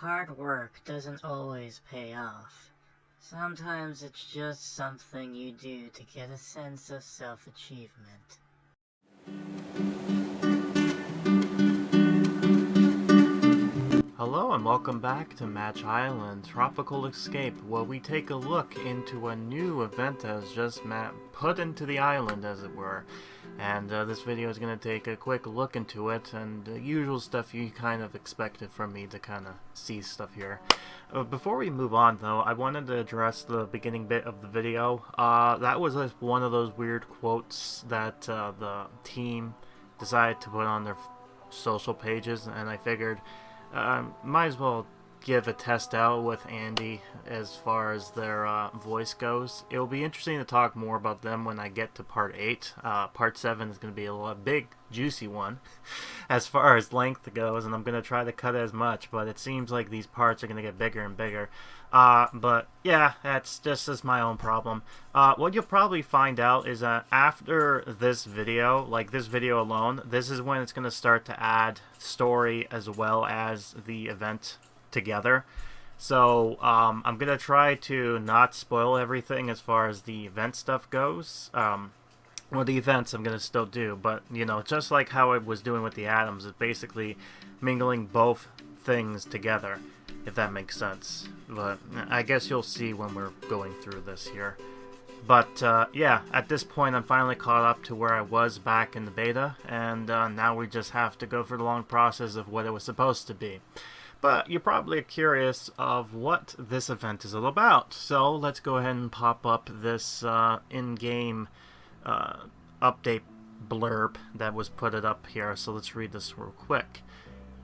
Hard work doesn't always pay off. Sometimes it's just something you do to get a sense of self-achievement. Hello and welcome back to Match Island Tropical Escape, where we take a look into a new event that has just put into the island, as it were. And this video is going to take a quick look into it, and the usual stuff you kind of expected from me to kind of see stuff here. Before we move on, though, I wanted to address the beginning bit of the video. That was one of those weird quotes that the team decided to put on their social pages, and I figured might as well give a test out with Andy as far as their voice goes. It will be interesting to talk more about them when I get to part 8. Part 7 is going to be a big, juicy one as far as length goes, and I'm going to try to cut as much, but it seems like these parts are going to get bigger and bigger. But yeah, that's just my own problem. What you'll probably find out is that after this video, like this video alone, this is when it's going to start to add story as well as the event together. So I'm going to try to not spoil everything as far as the event stuff goes. Well, the events I'm going to still do, but, you know, just like how I was doing with the atoms, it's basically mingling both things together, if that makes sense. But I guess you'll see when we're going through this here. But yeah, at this point I'm finally caught up to where I was back in the beta, and now we just have to go through the long process of what it was supposed to be. But you're probably curious of what this event is all about, so let's go ahead and pop up this in-game update blurb that was put up here. So let's read this real quick.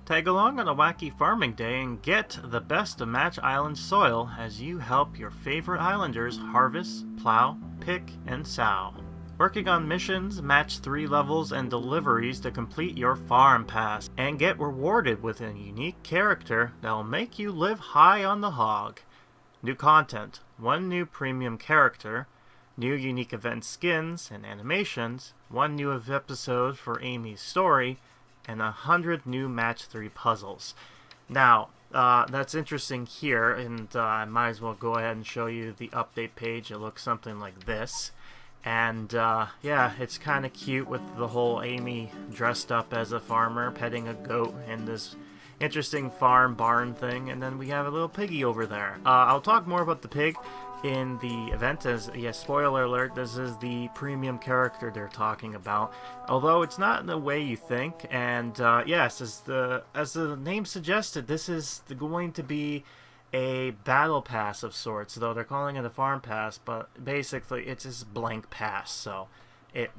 Tag along on a wacky farming day and get the best of Match Island soil as you help your favorite islanders harvest, plow, pick, and sow. Working on missions, match 3 levels, and deliveries to complete your farm pass, and get rewarded with a unique character that'll make you live high on the hog. New content, 1 new premium character, new unique event skins and animations, 1 new episode for Amy's story, and 100 new match 3 puzzles. Now, that's interesting here, and I might as well go ahead and show you the update page. It looks something like this. And yeah, it's kind of cute with the whole Amy dressed up as a farmer petting a goat in this interesting farm barn thing, and then we have a little piggy over there. I'll talk more about the pig in the event, as yeah, spoiler alert, this is the premium character they're talking about, although it's not in the way you think. And yes, as the name suggested, this is going to be a battle pass of sorts, though they're calling it a farm pass, but basically it's just blank pass. So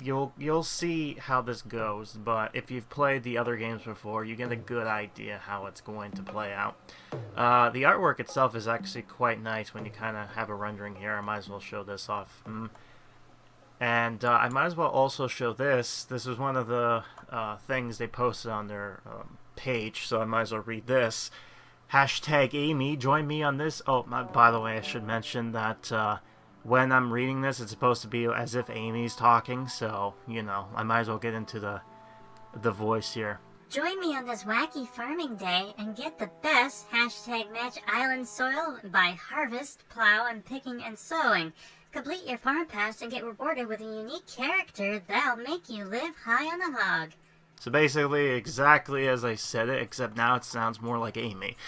you'll see how this goes, but if you've played the other games before, you get a good idea how it's going to play out. The artwork itself is actually quite nice when you kind of have a rendering here. I might as well show this off. And I might as well also show this. This is one of the things they posted on their page, so I might as well read this. Hashtag Amy, join me on this. Oh, by the way, I should mention that when I'm reading this, it's supposed to be as if Amy's talking, so, you know, I might as well get into the voice here. Join me on this wacky farming day and get the best hashtag Match Island soil by harvest, plow, and picking and sowing. Complete your farm pass and get rewarded with a unique character that'll make you live high on the hog. So basically exactly as I said it, except now it sounds more like Amy.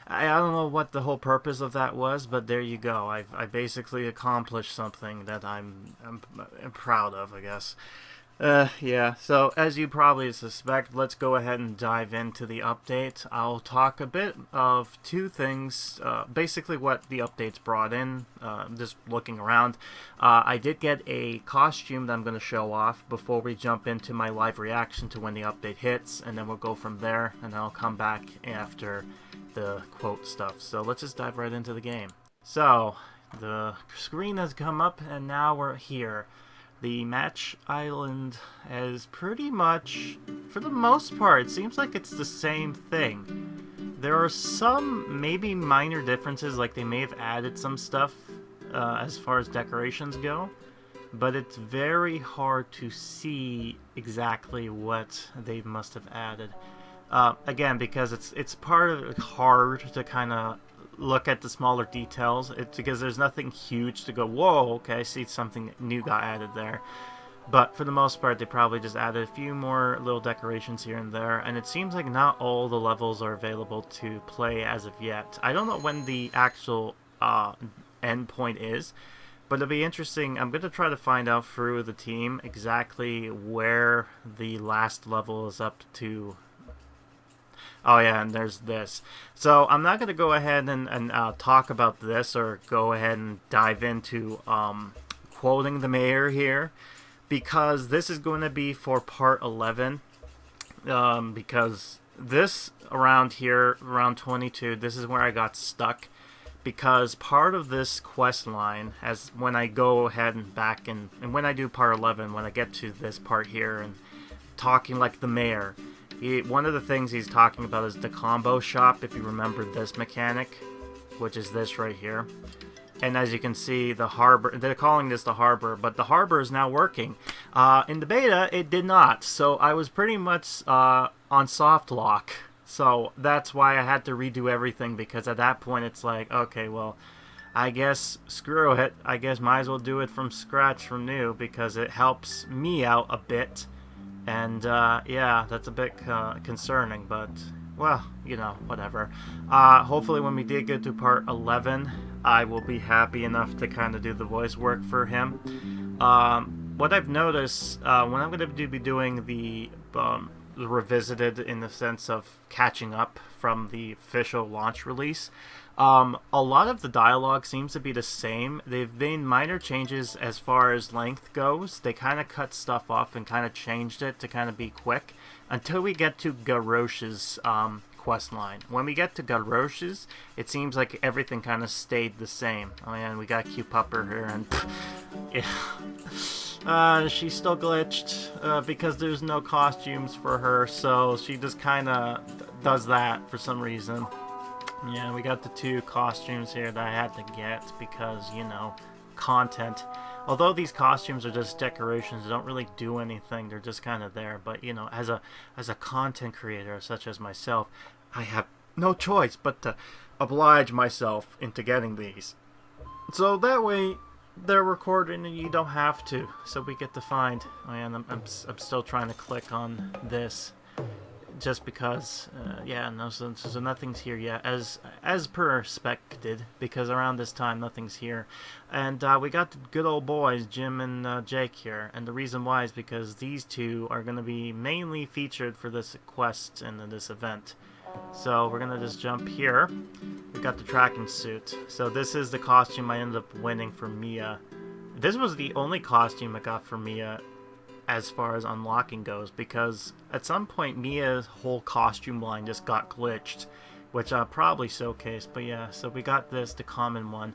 I don't know what the whole purpose of that was, but there you go. I basically accomplished something that I'm proud of, I guess. Yeah, so as you probably suspect, let's go ahead and dive into the update. I'll talk a bit of 2 things, basically what the update's brought in, just looking around. I did get a costume that I'm going to show off before we jump into my live reaction to when the update hits, and then we'll go from there, and then I'll come back after the quote stuff. So let's just dive right into the game. So, the screen has come up, and now we're here. The Match Island is pretty much, for the most part, it seems like it's the same thing. There are some maybe minor differences, like they may have added some stuff as far as decorations go, but it's very hard to see exactly what they must have added. Again, because it's part of hard to kind of look at the smaller details. It's because there's nothing huge to go, whoa, okay, I see something new got added there. But for the most part, they probably just added a few more little decorations here and there, and it seems like not all the levels are available to play as of yet. I don't know when the actual end point is, but it'll be interesting. I'm going to try to find out through the team exactly where the last level is up to. Oh yeah, and there's this. So I'm not going to go ahead and talk about this or go ahead and dive into quoting the mayor here, because this is going to be for part 11. Because this around here, around 22, this is where I got stuck. Because part of this quest line, as when I go ahead and back and when I do part 11, when I get to this part here and talking like the mayor, one of the things he's talking about is the combo shop, if you remember this mechanic, which is this right here. And as you can see, the harbor, they're calling this the harbor, but the harbor is now working. In the beta, it did not, so I was pretty much on soft lock. So that's why I had to redo everything, because at that point it's like, okay, well, I guess screw it. I guess might as well do it from scratch, from new, because it helps me out a bit. And yeah, that's a bit concerning, but well, you know, whatever. Hopefully when we did get to part 11, I will be happy enough to kind of do the voice work for him. What I've noticed when I'm going to be doing the revisited, in the sense of catching up from the official launch release, a lot of the dialogue seems to be the same. They've made minor changes as far as length goes. They kind of cut stuff off and kind of changed it to kind of be quick until we get to Garrosh's quest line. When we get to Garrosh's, it seems like everything kind of stayed the same. Oh yeah, and we got Q Pupper here, and yeah. She's still glitched because there's no costumes for her, so she just kind of does that for some reason. Yeah, we got the 2 costumes here that I had to get because, you know, content. Although these costumes are just decorations, they don't really do anything, they're just kind of there. But, you know, as a content creator such as myself, I have no choice but to oblige myself into getting these. So that way, they're recorded and you don't have to. So we get to find. Oh, and I'm still trying to click on this, just because. Yeah, no. So nothing's here yet, as per expected, because around this time nothing's here, and we got the good old boys Jim and Jake here, and the reason why is because these 2 are going to be mainly featured for this quest and this event. So we're gonna just jump here. We got the tracking suit. So this is the costume I ended up winning for Mia. This was the only costume I got for Mia as far as unlocking goes, because at some point Mia's whole costume line just got glitched, which I'll probably showcase. But yeah, so we got this, the common one,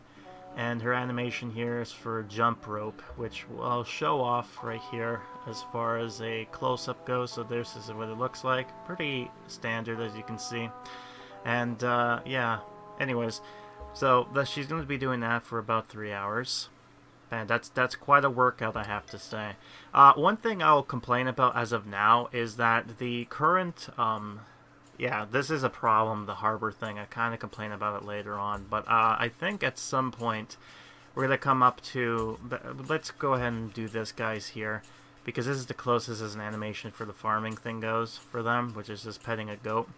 and her animation here is for jump rope, which I'll show off right here as far as a close-up goes. So this is what it looks like. Pretty standard, as you can see. And yeah, anyways, so she's going to be doing that for about 3 hours. Man, that's quite a workout, I have to say. One thing I'll complain about as of now is that the current yeah, this is a problem, the harbor thing. I kind of complain about it later on, but I think at some point we're going to come up to... Let's go ahead and do this, guys, here, because this is the closest as an animation for the farming thing goes for them, which is just petting a goat.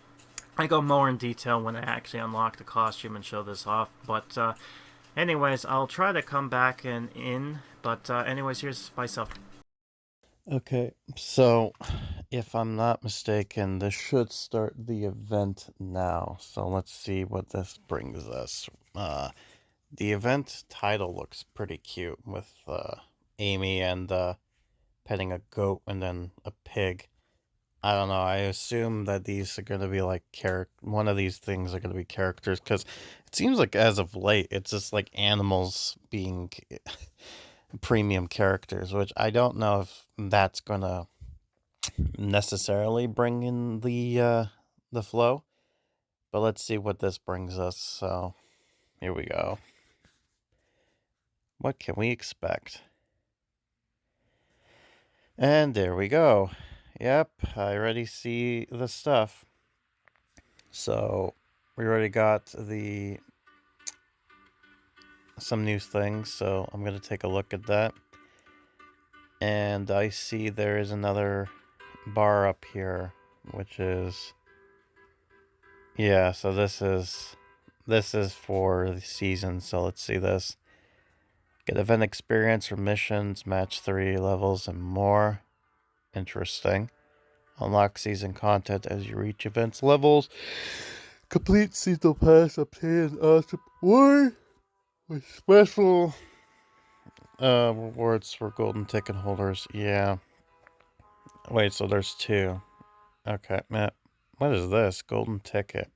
I go more in detail when I actually unlock the costume and show this off, but anyways, I'll try to come back and in, but anyways, here's myself. Okay, so if I'm not mistaken, this should start the event now. So let's see what this brings us. The event title looks pretty cute with Amy and petting a goat and then a pig. I don't know, I assume that these are going to be like one of these things are going to be characters, because it seems like as of late, it's just like animals being premium characters, which I don't know if that's gonna necessarily bring in the flow, but let's see what this brings us. So here we go. What can we expect? And there we go. Yep, I already see the stuff. So we already got some new things, so I'm gonna take a look at that. And I see there is another bar up here, which is, yeah, so this is for the season. So let's see this. Get event experience for missions, match 3 levels, and more. Interesting. Unlock season content as you reach events levels. Complete seasonal pass, obtain awesome reward with special rewards for golden ticket holders. Yeah. Wait, so there's 2. Okay, Matt. What is this? Golden ticket.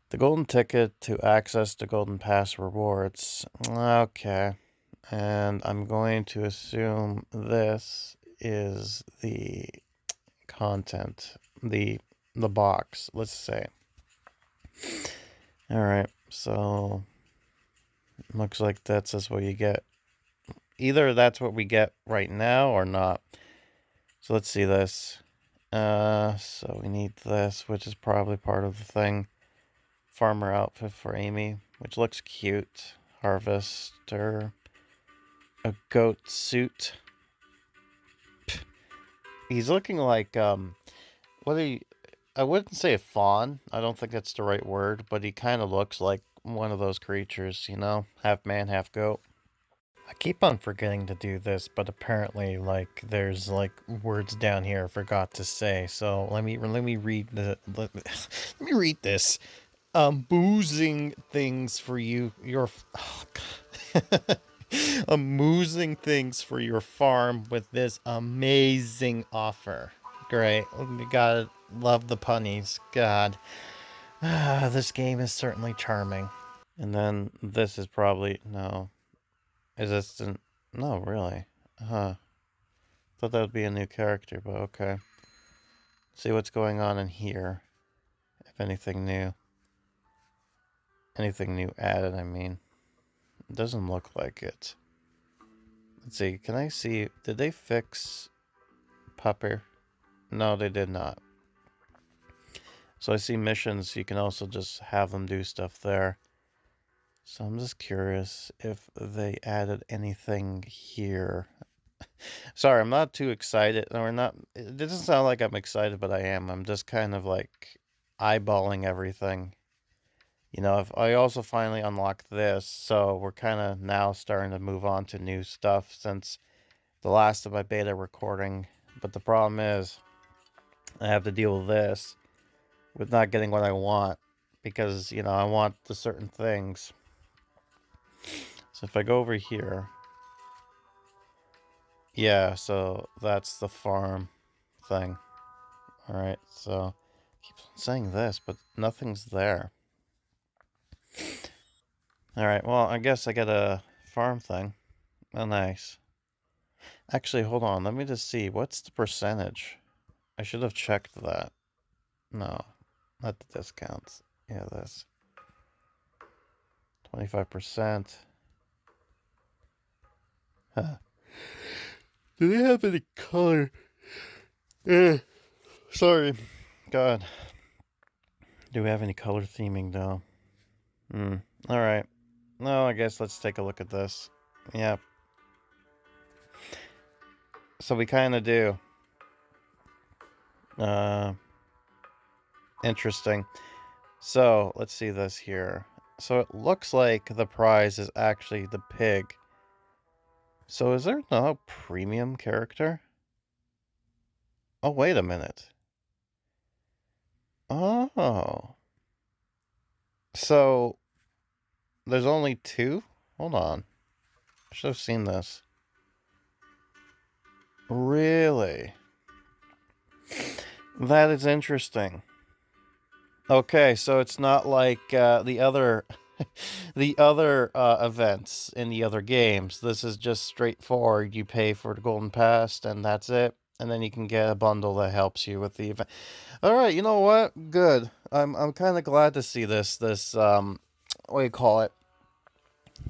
The golden ticket to access the golden pass rewards. Okay. And I'm going to assume this is the content, the box, let's say. All right, so looks like that's just what you get. Either that's what we get right now or not. So let's see this. So we need this, which is probably part of the thing. Farmer outfit for Amy, which looks cute. Harvester. A goat suit. He's looking like, what are you... I wouldn't say a fawn. I don't think that's the right word, but he kind of looks like one of those creatures, you know? Half man, half goat. I keep on forgetting to do this, but apparently, like, there's, like, words down here I forgot to say. So let me read let me read this. Boozing things for you, amusing things for your farm with this amazing offer. Great. You gotta love the punnies. God. This game is certainly charming. And then this is probably... No. Is this... No, really. Huh. Thought that would be a new character, but okay. See what's going on in here. If anything new. Anything new added, I mean. It doesn't look like it. Let's see. Can I see... Did they fix Pupper? No, they did not. So I see missions. You can also just have them do stuff there. So I'm just curious if they added anything here. Sorry, I'm not too excited. Or not. It doesn't sound like I'm excited, but I am. I'm just kind of like eyeballing everything. You know, if I also finally unlocked this, so we're kind of now starting to move on to new stuff since the last of my beta recording. But the problem is, I have to deal with this, with not getting what I want, because, you know, I want the certain things. So if I go over here, yeah, so that's the farm thing. Alright, so I keep saying this, but nothing's there. Alright, well, I guess I get a farm thing. Oh, nice. Actually, hold on, let me just see. What's the percentage? I should have checked that. No, not the discounts. Yeah, this. 25%. Huh. Do they have any color? Sorry. God. Do we have any color theming, though? Alright. No, I guess let's take a look at this. Yep. So we kind of do. Interesting. So, let's see this here. So it looks like the prize is actually the pig. So is there no premium character? Oh, wait a minute. Oh. So, there's only 2? Hold on. I should have seen this. Really? That is interesting. Okay, so it's not like the other events in the other games. This is just straightforward. You pay for the golden pass, and that's it. And then you can get a bundle that helps you with the event. All right, you know what? Good. I'm kind of glad to see this what do you call it?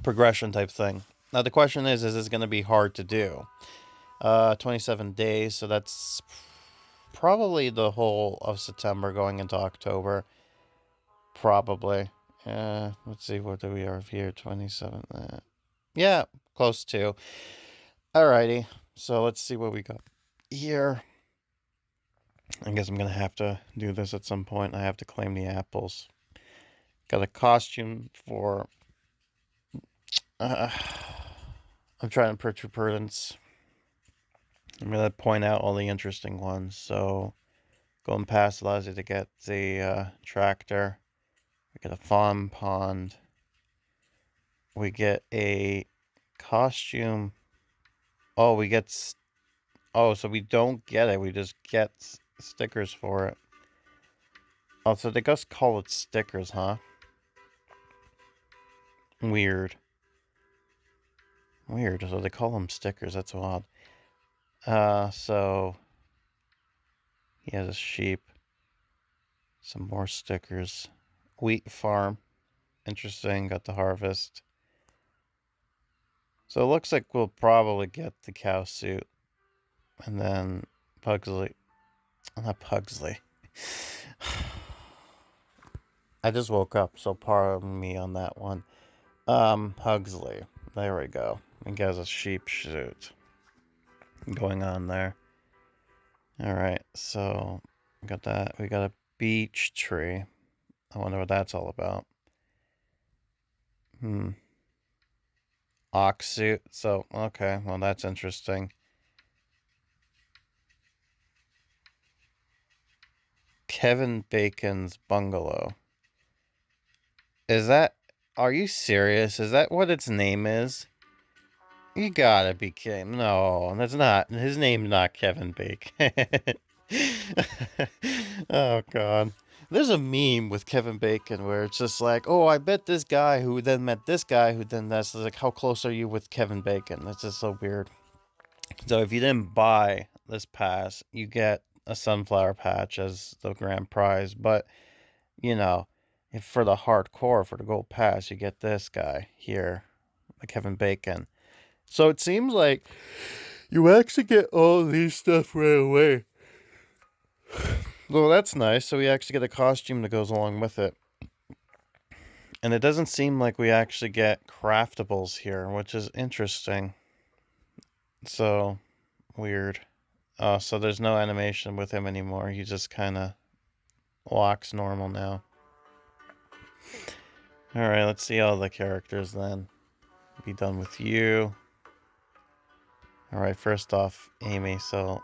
Progression type thing. Now the question is this going to be hard to do? 27 days, so that's probably the whole of September going into October. Probably. Let's see, what do we have here? 27. Yeah, close to. Alrighty. So let's see what we got here. I guess I'm going to have to do this at some point. I have to claim the apples. Got a costume for... I'm trying to purchase prudence. I'm going to point out all the interesting ones. So, going past allows you to get the tractor. We get a farm pond. We get a costume. Oh, we get... Oh, so we don't get it. We just get stickers for it. Oh, so they just call it stickers, huh? Weird. Weird. So they call them stickers. That's odd. So he has a sheep. Some more stickers. Wheat farm. Interesting. Got the harvest. So it looks like we'll probably get the cow suit. And then Pugsley. Not Pugsley. I just woke up, so pardon me on that one. Pugsley. There we go. He has a sheep suit going on there. Alright, so we got that. We got a beech tree. I wonder what that's all about. Ox suit. So, okay, well that's interesting. Kevin Bacon's bungalow. Is that... Are you serious? Is that what its name is? You gotta be kidding. No, that's not. His name's not Kevin Bacon. Oh, God. There's a meme with Kevin Bacon where it's just like, oh, I bet this guy who then met this guy who then that's like, how close are you with Kevin Bacon? That's just so weird. So if you didn't buy this pass, you get a sunflower patch as the grand prize. But, you know, if for the hardcore, for the gold pass, you get this guy here, the Kevin Bacon. So it seems like you actually get all these stuff right away. Well, that's nice. So we actually get a costume that goes along with it. And it doesn't seem like we actually get craftables here, which is interesting. So, weird. Oh, so there's no animation with him anymore. He just kind of walks normal now. Alright, let's see all the characters then. Be done with you. Alright, first off, Amy. So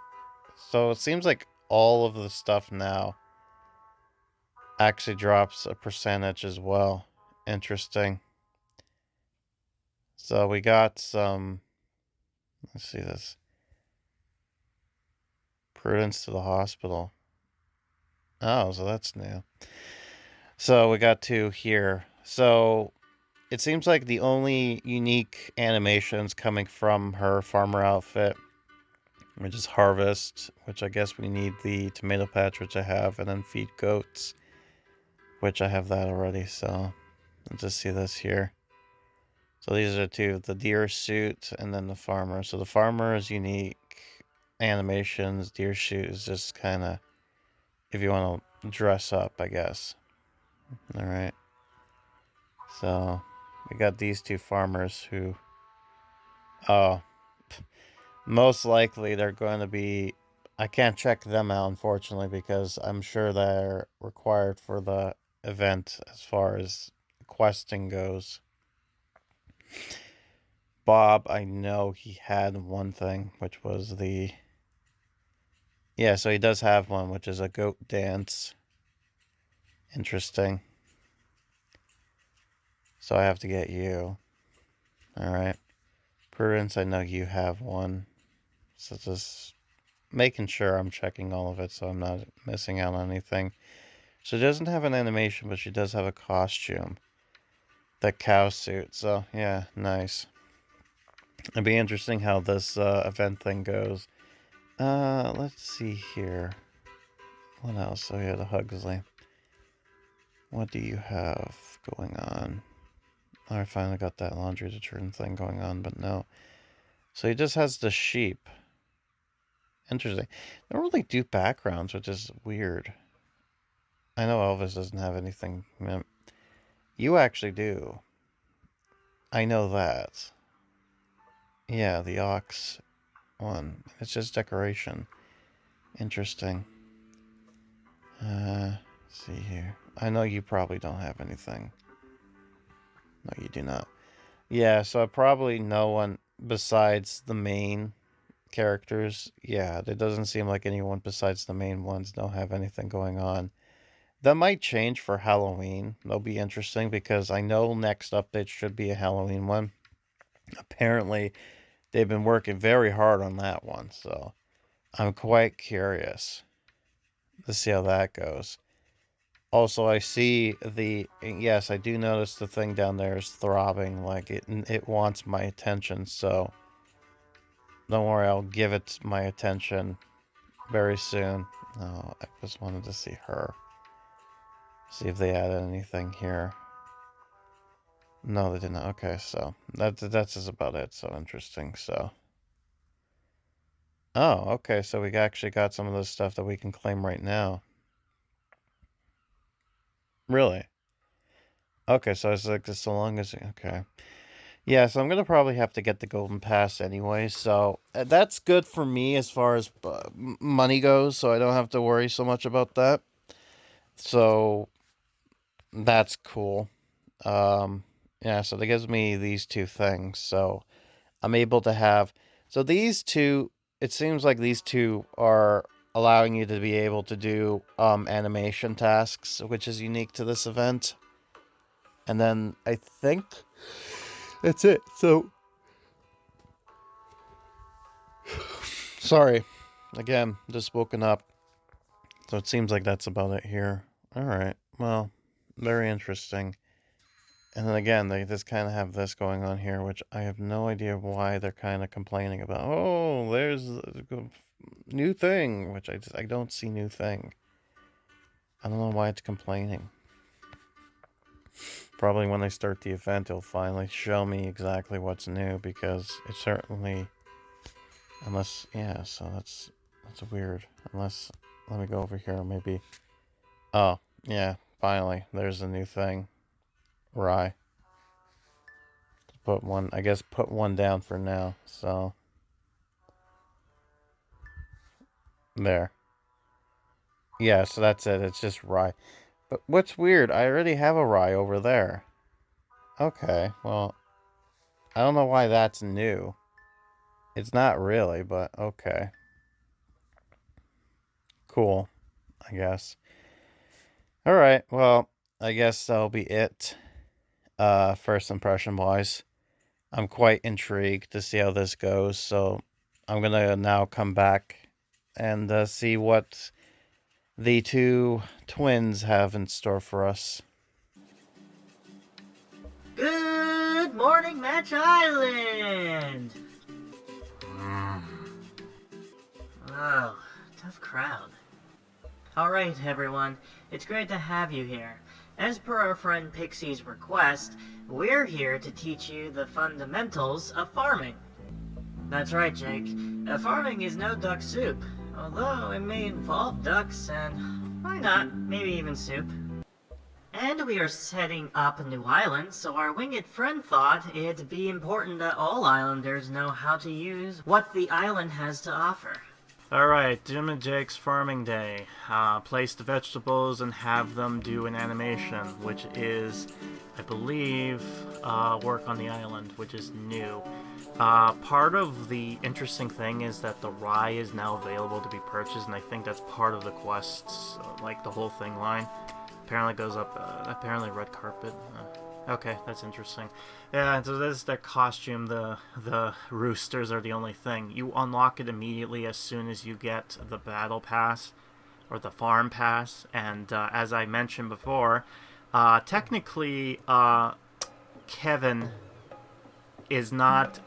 it seems like all of the stuff now actually drops a percentage as well. Interesting. So we got some... Let's see this. Prudence to the hospital. Oh, so that's new. So we got two here. So it seems like the only unique animations coming from her farmer outfit, which is harvest, which I guess we need the tomato patch, which I have, and then feed goats, which I have that already. So let's just see this here. So these are two, the deer suit and then the farmer. So the farmer is unique animations. Deer suit is just kind of if you want to dress up, I guess. All right. So we got these two farmers who, oh, most likely they're going to be, I can't check them out, unfortunately, because I'm sure they're required for the event as far as questing goes. Bob, I know he had one thing, which was the... Yeah, so he does have one, which is a goat dance. Interesting. So I have to get you. Alright. Prudence, I know you have one. So just making sure I'm checking all of it so I'm not missing out on anything. So she doesn't have an animation, but she does have a costume. The cow suit. So, yeah, nice. It'd be interesting how this event thing goes. Let's see here. What else? Oh, yeah, the Hugsley. What do you have going on? Oh, I finally got that laundry detergent thing going on, but no. So he just has the sheep. Interesting. They don't really do backgrounds, which is weird. I know Elvis doesn't have anything. You actually do. I know that. Yeah, the ox one. It's just decoration. Interesting. See here. I know you probably don't have anything. No, you do not. Yeah, so probably no one besides the main characters. Yeah, it doesn't seem like anyone besides the main ones don't have anything going on. That might change for Halloween. That'll be interesting because I know next update should be a Halloween one. Apparently, they've been working very hard on that one, so I'm quite curious to see how that goes. Also, I see yes, I do notice the thing down there is throbbing, like it wants my attention, so don't worry, I'll give it my attention very soon. No, I just wanted to see her. See if they added anything here. No, they didn't. Okay, so that's just about it. So interesting. So, oh, okay. So we actually got some of this stuff that we can claim right now. Really? Okay, so it's like so long as okay. Yeah, so I'm gonna probably have to get the golden pass anyway. So that's good for me as far as money goes. So I don't have to worry so much about that. So that's cool. Yeah, so that gives me these two things. So I'm able to have... So these two, it seems like these two are allowing you to be able to do animation tasks, which is unique to this event. And then I think that's it. So... Sorry. Again, just woken up. So it seems like that's about it here. Alright, well, very interesting. And then again, they just kind of have this going on here, which I have no idea why they're kind of complaining about. Oh, there's a new thing, which I don't see new thing. I don't know why it's complaining. Probably when they start the event, it'll finally show me exactly what's new, because it certainly... Unless, yeah, so that's weird. Unless, let me go over here, maybe... Oh, yeah, finally, there's a new thing. Rye. Put one, I guess put one down for now, so. There. Yeah, so that's it, it's just rye. But what's weird, I already have a rye over there. Okay, well, I don't know why that's new. It's not really, but okay. Cool, I guess. Alright, well, I guess that'll be it. First impression wise. I'm quite intrigued to see how this goes, so I'm gonna now come back and see what the two twins have in store for us. Good morning, Match Island! Oh, tough crowd. Alright, everyone, it's great to have you here. As per our friend Pixie's request, we're here to teach you the fundamentals of farming. That's right, Jake. Farming is no duck soup, although it may involve ducks and, why not, maybe even soup. And we are setting up a new island, so our winged friend thought it'd be important that all islanders know how to use what the island has to offer. Alright, Jim and Jake's farming day. Place the vegetables and have them do an animation, which is, I believe, work on the island, which is new. Part of the interesting thing is that the rye is now available to be purchased, and I think that's part of the quests, like the whole thing line. Apparently goes up, apparently red carpet. Okay, that's interesting. Yeah, so this is their costume. The roosters are the only thing. You unlock it immediately as soon as you get the battle pass, or the farm pass. And as I mentioned before, technically, Kevin is not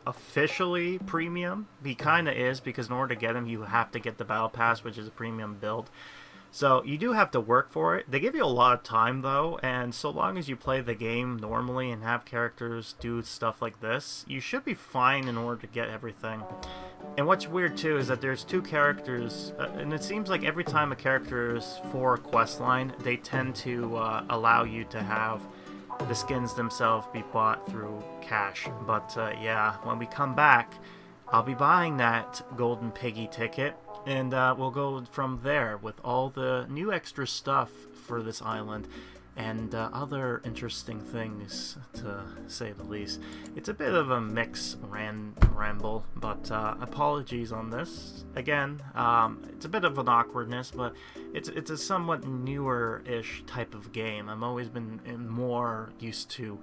officially premium. He kind of is, because in order to get him, you have to get the battle pass, which is a premium build. So you do have to work for it. They give you a lot of time though, and so long as you play the game normally and have characters do stuff like this, you should be fine in order to get everything. And what's weird too is that there's two characters, and it seems like every time a character is for a quest line, they tend to allow you to have the skins themselves be bought through cash. But yeah, when we come back, I'll be buying that golden piggy ticket, and we'll go from there with all the new extra stuff for this island and other interesting things, to say the least. It's a bit of a mix ramble, but apologies on this. Again, it's a bit of an awkwardness, but it's a somewhat newer-ish type of game. I've always been more used to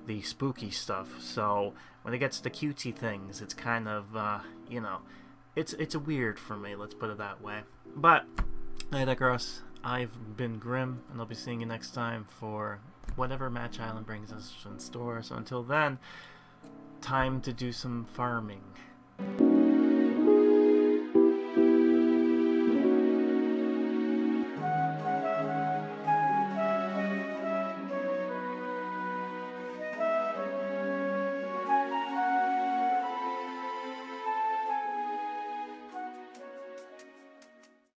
the spooky stuff, so when it gets to cutesy things, it's kind of, you know, it's weird for me, let's put it that way. But I digress. I've been Grim, and I'll be seeing you next time for whatever Match Island brings us in store. So until then, time to do some farming.